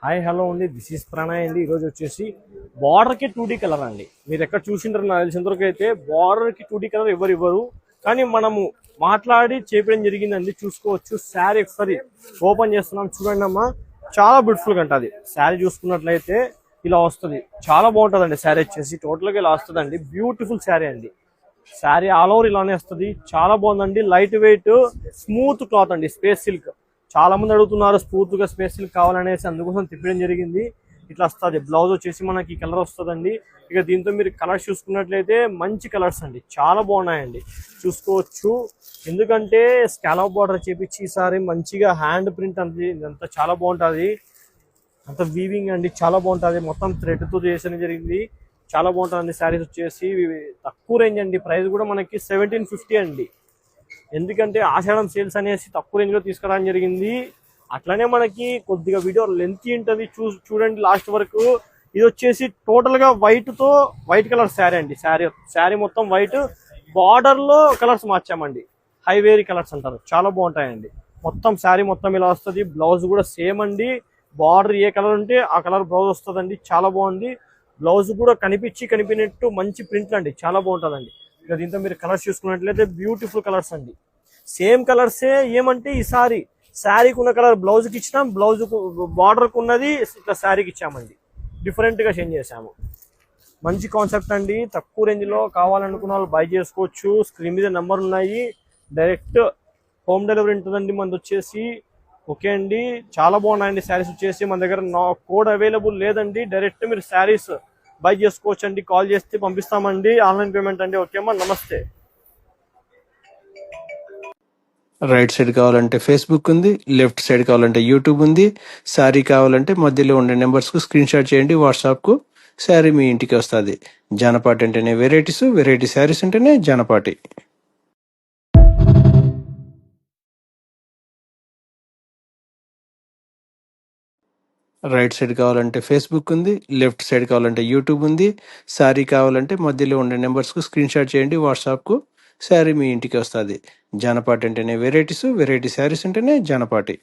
Hi hello అండి, this is Pranay అండి. ఈరోజు వచ్చేసి బార్డర్కి 2D కలర్ అండి. మీరు ఎక్కడ చూసింటారు నాకు తెలిసినంతవరకు అయితే బార్డర్కి 2D కలర్ ఎవరు ఇవ్వరు, కానీ మనము మాట్లాడి చేపడం జరిగిందండి. చూసుకోవచ్చు. శారీ ఒకసారి ఓపెన్ చేస్తున్నాం, చూడండి అమ్మా. చాలా బ్యూటిఫుల్గా ఉంటుంది శారీ. చూసుకున్నట్లయితే ఇలా వస్తుంది, చాలా బాగుంటుందండి శారీ. వచ్చేసి టోటల్గా ఇలా వస్తుందండి. బ్యూటిఫుల్ శారీ అండి. శారీ ఆల్ ఓవర్ ఇలానే వస్తుంది, చాలా బాగుందండి. లైట్ వెయిట్ స్మూత్ క్లాత్ అండి, స్పేస్ సిల్క్. చాలా మంది అడుగుతున్నారు స్ఫూర్తిగా స్పేస్ సిల్క్ కావాలనేసి, అందుకోసం తిప్పడం జరిగింది. ఇట్లా వస్తుంది. బ్లౌజ్ వచ్చేసి మనకి ఈ కలర్ వస్తుందండి. ఇక దీంతో మీరు కలర్స్ చూసుకున్నట్లయితే మంచి కలర్స్ అండి, చాలా బాగున్నాయండి. చూసుకోవచ్చు. ఎందుకంటే స్కాలప్ బార్డర్ చేపించి ఈసారి మంచిగా హ్యాండ్ ప్రింట్ అండి, ఇదంతా చాలా బాగుంటుంది. అంత వీవింగ్ అండి, చాలా బాగుంటుంది. మొత్తం థ్రెడ్తో చేసిన జరిగింది, చాలా బాగుంటుంది. శారీస్ వచ్చేసి తక్కువ రేంజ్ అండి. ప్రైస్ కూడా మనకి 1750 అండి. ఎందుకంటే ఆషాఢం సేల్స్ అనేసి తక్కువ రేంజ్ లో తీసుకురావడం జరిగింది. అట్లనే మనకి కొద్దిగా వీడియో లెంత్ ఉంటుంది, చూడండి లాస్ట్ వరకు. ఇది వచ్చేసి టోటల్ గా వైట్ కలర్ శారీ అండి. శారీ మొత్తం వైట్, బార్డర్ లో కలర్స్ మార్చామండి. హైవేరీ కలర్స్ అంటారు, చాలా బాగుంటాయండి. మొత్తం శారీ మొత్తం ఇలా వస్తుంది. బ్లౌజ్ కూడా సేమ్ అండి. బార్డర్ ఏ కలర్ ఉంటే ఆ కలర్ బ్లౌజ్ వస్తుందండి, చాలా బాగుంది. బ్లౌజ్ కూడా కనిపించినట్టు మంచి ప్రింట్ అండి, చాలా బాగుంటుందండి. ఇక దీంతో మీరు కలర్స్ చూసుకున్నట్లయితే బ్యూటిఫుల్ కలర్స్ అండి. సేమ్ కలర్సే. ఏమంటే ఈసారి శారీకి ఉన్న కలర్ బ్లౌజ్కి ఇచ్చినాం, బ్లౌజ్ బార్డర్కి ఉన్నది ఇట్లా శారీకి ఇచ్చామండి. డిఫరెంట్గా చేంజ్ చేసాము. మంచి కాన్సెప్ట్ అండి. తక్కువ రేంజ్లో కావాలనుకున్న వాళ్ళు బై చేసుకోవచ్చు. స్క్రీన్ మీద నెంబర్ ఉన్నాయి. డైరెక్ట్ హోమ్ డెలివరీ ఉంటుందండి మనది వచ్చేసి. ఓకే అండి, చాలా బాగున్నాయండి శారీస్ వచ్చేసి. మన దగ్గర కోడ్ అవైలబుల్ లేదండి. డైరెక్ట్ మీరు శారీస్ బై చేసుకోవచ్చు అండి. కాల్ చేస్తే పంపిస్తామండి. ఆన్లైన్ పేమెంట్ అండి. ఓకే అమ్మా, నమస్తే. రైట్ సైడ్ కావాలంటే ఫేస్బుక్ ఉంది, లెఫ్ట్ సైడ్ కావాలంటే యూట్యూబ్ ఉంది. శారీ కావాలంటే మధ్యలో ఉండే నెంబర్స్కు స్క్రీన్ షాట్ చేయండి వాట్సాప్కు. శారీ మీ ఇంటికి వస్తుంది. జానపాటి అంటేనే వెరైటీస్, వెరైటీ శారీస్ అంటేనే జానపాటి. రైట్ సైడ్ కావాలంటే ఫేస్బుక్ ఉంది, లెఫ్ట్ సైడ్ కావాలంటే యూట్యూబ్ ఉంది. శారీ కావాలంటే మధ్యలో ఉండే నెంబర్స్కు స్క్రీన్ షాట్ చేయండి వాట్సాప్కు. శారీ మీ ఇంటికి వస్తుంది. జానపాటి అంటేనే వెరైటీస్, వెరైటీ శారీస్ అంటేనే జానపాటి.